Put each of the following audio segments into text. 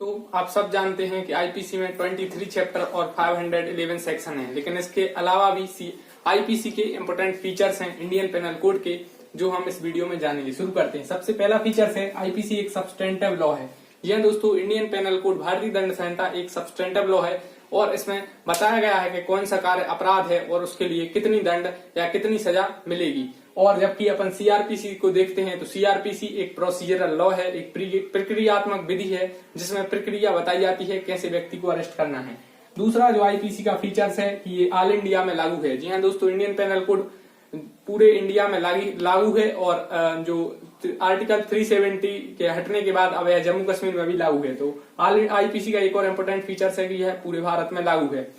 तो आप सब जानते हैं कि आईपीसी में 23 चैप्टर और 511 सेक्शन है, लेकिन इसके अलावा भी आईपीसी के इम्पोर्टेंट फीचर्स हैं इंडियन पेनल कोड के, जो हम इस वीडियो में जानेंगे। शुरू करते हैं। सबसे पहला फीचर है आईपीसी एक सब्सटेंटिव लॉ है। यह दोस्तों इंडियन पेनल कोड भारतीय दंड संहिता एक सब्सटेंटिव लॉ है और इसमें बताया गया है कि कौन सा कार्य अपराध है और उसके लिए कितनी दंड या कितनी सजा मिलेगी। और जबकि अपन सीआरपीसी को देखते हैं तो सीआरपीसी एक प्रोसीजरल लॉ है, एक प्रक्रियात्मक विधि है जिसमें प्रक्रिया बताई जाती है कैसे व्यक्ति को अरेस्ट करना है। दूसरा जो आईपीसी का फीचर्स है कि ये ऑल इंडिया में लागू है। जी हाँ दोस्तों, इंडियन पेनल कोड पूरे इंडिया में लागू है और जो आर्टिकल 370 के हटने के बाद अब यह जम्मू कश्मीर में भी लागू है। तो आईपीसी का एक और इम्पोर्टेंट फीचर्स है कि यह पूरे भारत में लागू है।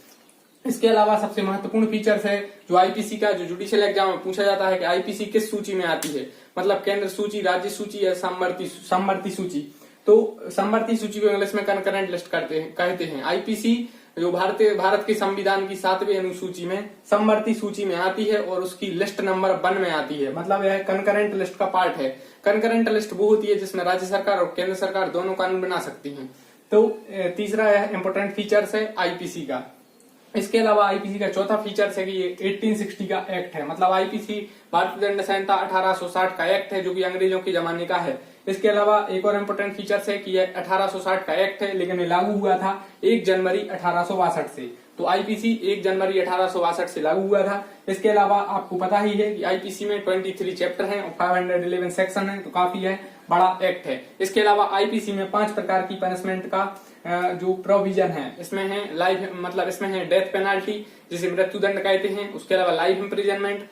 इसके अलावा सबसे महत्वपूर्ण फीचर्स है जो आईपीसी का, जो जुडिशियल एग्जाम में पूछा जाता है कि आईपीसी किस सूची में आती है, मतलब केंद्र सूची, राज्य सूची या समवर्ती सूची। तो समवर्ती सूची को इंग्लिश में कंकरेंट लिस्ट कहते हैं। आईपीसी जो भारत के संविधान की 7वीं अनुसूची में समवर्ती सूची में आती है और उसकी लिस्ट नंबर 1 में आती है, मतलब यह कंकरेंट लिस्ट का पार्ट है। कंकरेंट लिस्ट वो होती है जिसमें राज्य सरकार और केंद्र सरकार दोनों कानून बना सकती हैं। तो तीसरा यह इंपोर्टेंट फीचर्स है आईपीसी का। इसके अलावा आईपीसी का चौथा फीचर्स है कि ये 1860 का एक्ट है, मतलब आईपीसी भारतीय दंड संहिता 1860 का एक्ट है जो कि अंग्रेजों के जमाने का है। इसके अलावा एक और इम्पोर्टेंट फीचर्स है कि यह 1860 का एक्ट है, लेकिन ये लागू हुआ था 1 जनवरी 1862 से। तो आईपीसी 1 जनवरी 1862 से लागू हुआ था। इसके अलावा आपको पता ही है कि आईपीसी में 23 चैप्टर हैं और 511 सेक्शन है, तो काफी है बड़ा एक्ट है। इसके अलावा आईपीसी में 5 प्रकार की पनिशमेंट का जो प्रोविजन है, इसमें है लाइफ, मतलब इसमें है डेथ पेनाल्टी जिसे मृत्युदंड कहते हैं। उसके अलावा लाइफ इम्प्रिजनमेंट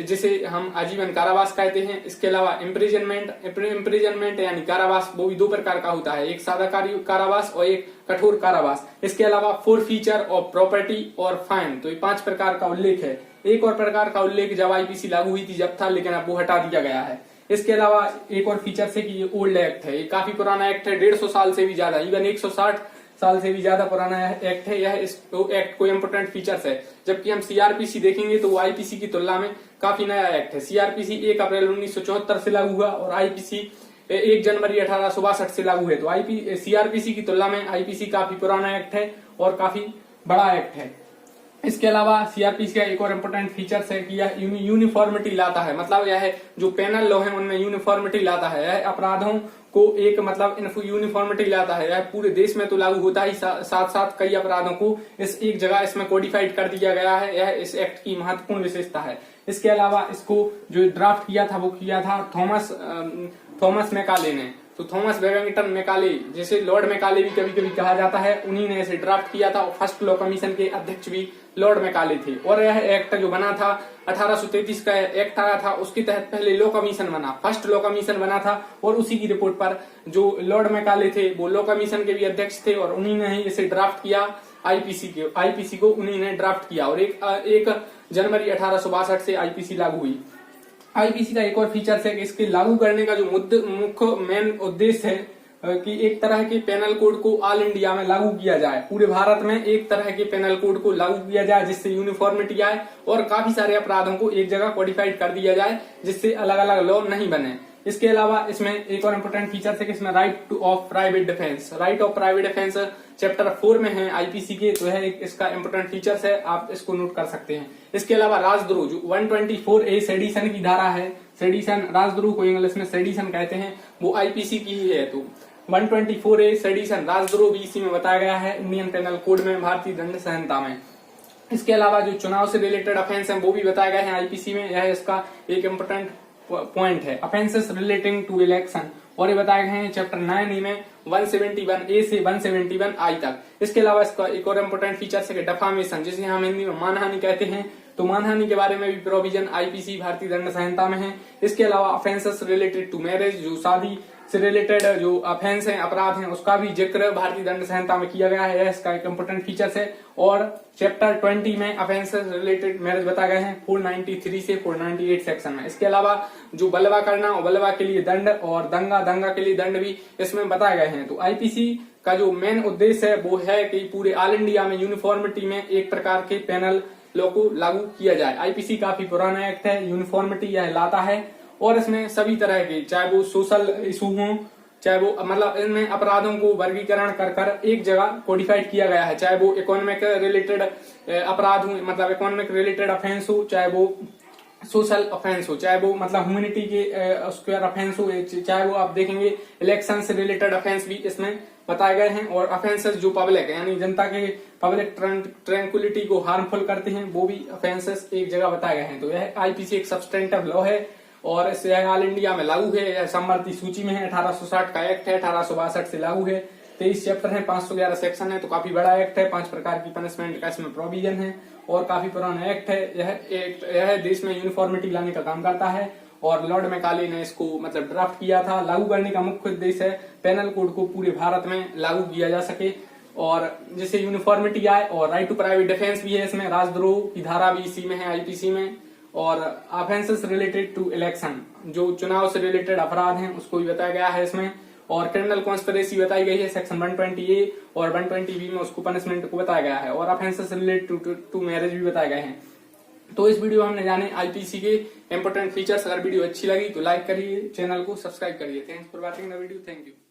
जिसे हम आजीवन कारावास कहते हैं। इसके अलावा इम्प्रिजनमेंट यानी कारावास, वो भी 2 प्रकार का होता है, एक सादा कारावास और एक कठोर कारावास। इसके अलावा फोरफीचर ऑफ प्रॉपर्टी और फाइन, तो ये 5 प्रकार का उल्लेख है। एक और प्रकार का उल्लेख जब आईपीसी लागू हुई थी जब था, लेकिन अब वो हटा दिया गया है। इसके अलावा एक और फीचर है कि ये ओल्ड एक्ट है, ये काफी पुराना एक्ट है, 150 साल से भी ज्यादा, इवन 160 साल से भी ज्यादा पुराना एक्ट है। यह इस एक्ट को इम्पोर्टेंट फीचर्स है। जबकि हम सीआरपीसी देखेंगे तो वो आईपीसी की तुलना में काफी नया एक्ट है। सीआरपीसी 1 अप्रैल 1974 से लागू हुआ और आईपीसी 1 जनवरी 1862 से लागू है। तो सीआरपीसी की तुलना में आईपीसी काफी पुराना एक्ट है और काफी बड़ा एक्ट है। इसके अलावा सीआरपीसी का एक और इम्पोर्टेंट फीचर्स है कि यह यूनिफॉर्मिटी लाता है, मतलब यह जो पेनल लॉ है उनमें यूनिफॉर्मिटी लाता है। यह अपराधों को एक मतलब यूनिफॉर्मिटी लाता है। यह पूरे देश में तो लागू होता ही, साथ साथ कई अपराधों को इस एक जगह इसमें कोडिफाइड कर दिया गया है। यह इस एक्ट की महत्वपूर्ण विशेषता है। इसके अलावा इसको जो ड्राफ्ट किया था वो किया था थॉमस मैकाले ने। तो थॉमस बेबिंगटन मैकाले, जिसे लॉर्ड मैकाले भी कभी कभी कहा जाता है, उन्हीं ने इसे ड्राफ्ट किया था और फर्स्ट लॉ कमीशन के अध्यक्ष भी लॉर्ड मैकाले थे। और यह एक्ट जो बना था 1833 का एक्ट आया था, उसके तहत पहले लॉ कमीशन बना, फर्स्ट लॉ कमीशन बना था और उसी की रिपोर्ट पर जो लॉर्ड मैकाले थे वो लॉ कमीशन के भी अध्यक्ष थे और उन्हीं ने ही इसे ड्राफ्ट किया। आईपीसी को उन्हीं ने ड्राफ्ट किया और 1 जनवरी 1862 से आईपीसी लागू हुई। आईपीसी का एक और फीचर है कि इसके लागू करने का जो मुख्य मेन उद्देश्य है कि एक तरह के पेनल कोड को ऑल इंडिया में लागू किया जाए, पूरे भारत में एक तरह के पेनल कोड को लागू किया जाए जिससे यूनिफॉर्मिटी आए और काफी सारे अपराधों को एक जगह कोडिफाइड कर दिया जाए जिससे अलग अलग लॉ नहीं बने। इसके अलावा इसमें एक और इम्पोर्टेंट फीचर है कि इसमें right of private defence chapter 4 में है आईपीसी के, तो है इसका इम्पोर्टेंट फीचर्स है, आप इसको नोट कर सकते हैं। इसके अलावा राजद्रोह जो 124A सेडिशन की धारा है, सेडिशन, राजद्रोह को इंग्लिश में सेडिशन कहते हैं, वो आईपीसी की ही है। तो 124A सेडिशन, राजद्रोह भी इसी में बताया गया है इंडियन पेनल कोड में, भारतीय दंड संहिता में। इसके अलावा जो चुनाव से रिलेटेड ऑफेंस है वो भी बताया गया है आईपीसी में, यह इसका एक इम्पोर्टेंट पॉइंट है। ऑफेंसेस रिलेटिंग टू इलेक्शन, और ये बताए गए हैं चैप्टर 9 में 171A से 171I तक। इसके अलावा इसका एक और इम्पोर्टेंट फीचर है कि डिफामेशन, जिसे हम हिंदी में मानहानि कहते हैं, तो मानहानि के बारे में भी प्रोविजन आईपीसी भारतीय दंड संहिता में है। इसके अलावा ऑफेंसेस रिलेटेड टू मैरिज, जो शादी से रिलेटेड जो ऑफेंस है, अपराध हैं, उसका भी जिक्र भारतीय दंड संहिता में किया गया है, इसका एक इम्पोर्टेंट फीचर्स है। और चैप्टर 20 में ऑफेंसेस रिलेटेड मैरिज बताए गए हैं 493 से 498 सेक्शन में। इसके अलावा जो बलवा करना और बलवा के लिए दंड और दंगा के लिए दंड भी इसमें बताए गए हैं। तो आईपीसी का जो मेन उद्देश्य है वो है कि पूरे ऑल इंडिया में यूनिफॉर्मिटी में एक प्रकार के पेनल लॉ को लागू किया जाए। आईपीसी काफी पुराना एक्ट है, यूनिफॉर्मिटी यह लाता है और इसमें सभी तरह के, चाहे वो सोशल इशू हो चाहे वो मतलब इनमें अपराधों को वर्गीकरण कर कर एक जगह कोडिफाइड किया गया है, चाहे वो इकोनॉमिक रिलेटेड अपराध हो, मतलब इकोनॉमिक रिलेटेड ऑफेंस हो, चाहे वो सोशल ऑफेंस हो, चाहे वो मतलब ह्यूमैनिटी के स्क्वायर ऑफेंस हो, चाहे वो आप देखेंगे इलेक्शन से रिलेटेड ऑफेंस भी इसमें बताए गए हैं। और ऑफेंसेस जो पब्लिक है यानी जनता के पब्लिक ट्रैंक्विलिटी को हार्मफुल करते हैं वो भी ऑफेंसेस एक जगह बताए गए हैं। तो यह आईपीसी एक सब्सटेंटिव लॉ है और इसे ऑल इंडिया में लागू है। यह समवर्ती सूची में है, 1860 का एक्ट है, 1862 से लागू है। 23 चैप्टर है, 511 सेक्शन है, तो काफी बड़ा एक्ट है। 5 प्रकार की पनिशमेंट का इसमें प्रोविजन है और काफी पुराना एक्ट है। यह देश में यूनिफॉर्मिटी लाने का काम करता है और लॉर्ड मैकाले ने इसको मतलब ड्राफ्ट किया था। लागू करने का मुख्य उद्देश्य है पेनल कोड को पूरे भारत में लागू किया जा सके और जिससे यूनिफॉर्मिटी आए। और राइट टू प्राइवेट डिफेंस भी है इसमें, राजद्रोह की धारा भी इसी में है आईपीसी में। और ऑफेंसेस रिलेटेड टू इलेक्शन, जो चुनाव से रिलेटेड अपराध हैं उसको भी बताया गया है इसमें। और क्रिमिनल कॉन्स्पिरेसी बताई गई है सेक्शन 120A और 120B में, उसको पनिशमेंट को बताया गया है। और ऑफेंसेस रिलेटेड टू मैरिज भी बताए गए हैं। तो इस वीडियो में हमने जाने आईपीसी के इंपोर्टेंट फीचर्स। अगर वीडियो अच्छी लगी तो लाइक करिए, चैनल को सब्सक्राइब करिए। Thanks for watching the video, thank you.